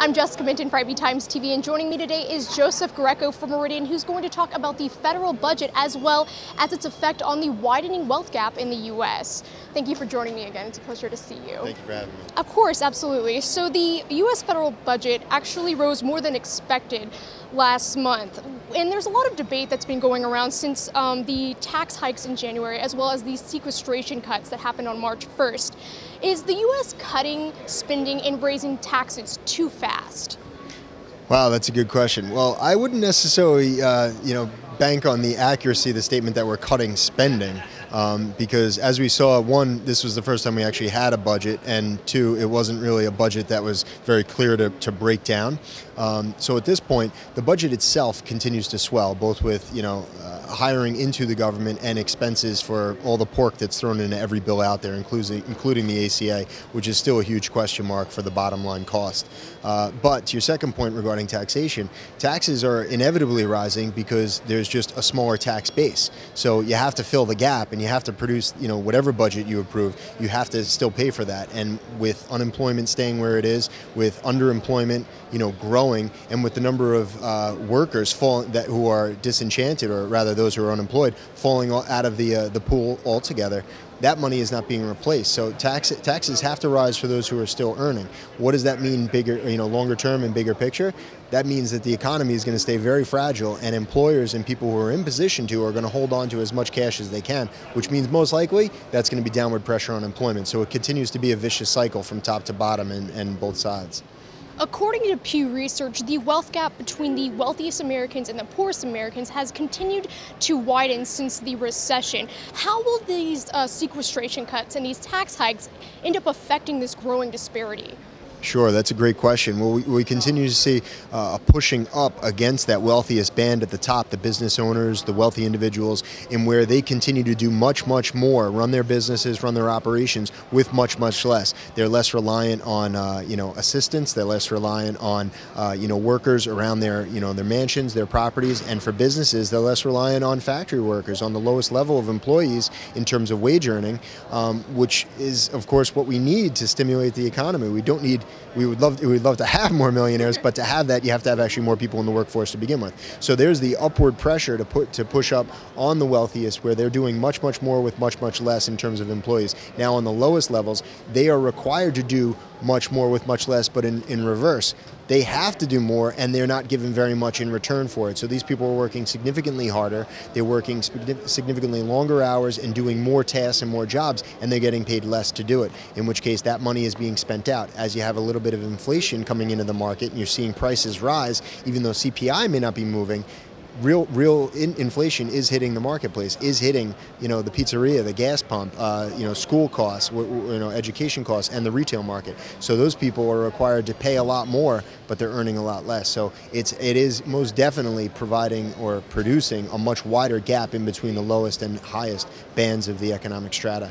I'm Jessica Menton for IBTimes TV, and joining me today is Joseph Greco from Meridian, who's going to talk about the federal budget as well as its effect on the widening wealth gap in the U.S. Thank you for joining me again. It's a pleasure to see you. Thank you for having me. Of course, absolutely. So the U.S. federal budget actually rose more than expected last month. And there's a lot of debate that's been going around since the tax hikes in January, as well as the sequestration cuts that happened on March 1st. Is the U.S. cutting spending and raising taxes too fast? Wow, that's a good question. Well, I wouldn't necessarily, bank on the accuracy of the statement that we're cutting spending. Because as we saw, one, this was the first time we actually had a budget, and two, it wasn't really a budget that was very clear to break down. So at this point, the budget itself continues to swell, both with hiring into the government and expenses for all the pork that's thrown into every bill out there, including the ACA, which is still a huge question mark for the bottom line cost. But to your second point regarding taxation, taxes are inevitably rising because there's just a smaller tax base. So you have to fill the gap, and you have to produce, whatever budget you approve, you have to still pay for that. And with unemployment staying where it is, with underemployment, growing, and with the number of workers who are disenchanted, or rather those who are unemployed, falling out of the pool altogether, that money is not being replaced. So taxes have to rise for those who are still earning. What does that mean longer term and bigger picture? That means that the economy is going to stay very fragile, and employers and people who are in position to are going to hold on to as much cash as they can, which means most likely that's going to be downward pressure on employment. So it continues to be a vicious cycle from top to bottom and both sides. According to Pew Research, the wealth gap between the wealthiest Americans and the poorest Americans has continued to widen since the recession. How will these sequestration cuts and these tax hikes end up affecting this growing disparity? Sure, that's a great question. Well, we continue to see a pushing up against that wealthiest band at the top, the business owners, the wealthy individuals, in where they continue to do much, much more, run their businesses, run their operations with much, much less. They're less reliant on, assistance. They're less reliant on, workers around their mansions, their properties, and for businesses, they're less reliant on factory workers, on the lowest level of employees in terms of wage earning, which is, of course, what we need to stimulate the economy. We would love to have more millionaires, but to have that, you have to have actually more people in the workforce to begin with. So there's the upward pressure to push up on the wealthiest, where they're doing much, much more with much, much less in terms of employees. Now on the lowest levels, they are required to do much more with much less, but in reverse. They have to do more, and they're not given very much in return for it. So these people are working significantly harder, they're working significantly longer hours and doing more tasks and more jobs, and they're getting paid less to do it, in which case that money is being spent out. As you have a little bit of inflation coming into the market and you're seeing prices rise, even though CPI may not be moving, real inflation is hitting the marketplace, is hitting the pizzeria, the gas pump, school costs, education costs, and the retail market. So those people are required to pay a lot more, but they're earning a lot less. So it is most definitely providing or producing a much wider gap in between the lowest and highest bands of the economic strata.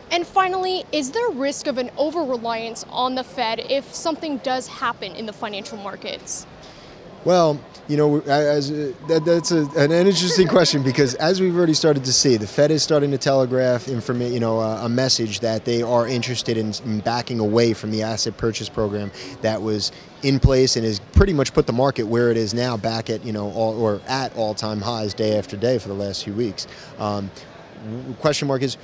And finally, is there risk of an over-reliance on the Fed if something does happen in the financial markets? Well, that's an interesting question, because as we've already started to see, the Fed is starting to telegraph a message that they are interested in backing away from the asset purchase program that was in place and has pretty much put the market where it is now, back at at all-time highs day after day for the last few weeks. Question mark is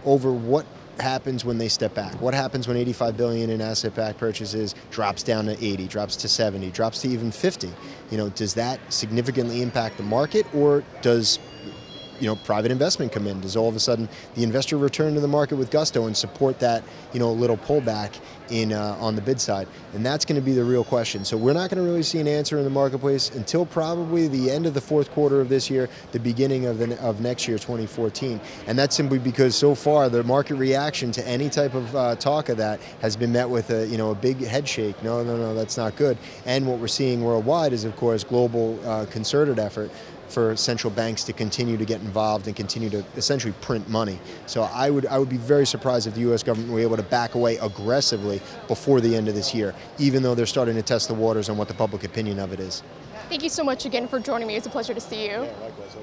over what happens when they step back. What happens when $85 billion in asset-backed purchases drops down to 80, drops to 70, drops to even 50? Does that significantly impact the market, or does private investment come in? Does all of a sudden the investor return to the market with gusto and support that little pullback on the bid side? And that's going to be the real question. So we're not going to really see an answer in the marketplace until probably the end of the fourth quarter of this year, the beginning of next year, 2014. And that's simply because so far the market reaction to any type of talk of that has been met with a big head shake. No, that's not good. And what we're seeing worldwide is, of course, global concerted effort for central banks to continue to get involved and continue to essentially print money. So I would be very surprised if the U.S. government were able to back away aggressively before the end of this year, even though they're starting to test the waters on what the public opinion of it is. Thank you so much again for joining me. It's a pleasure to see you. Yeah, likewise.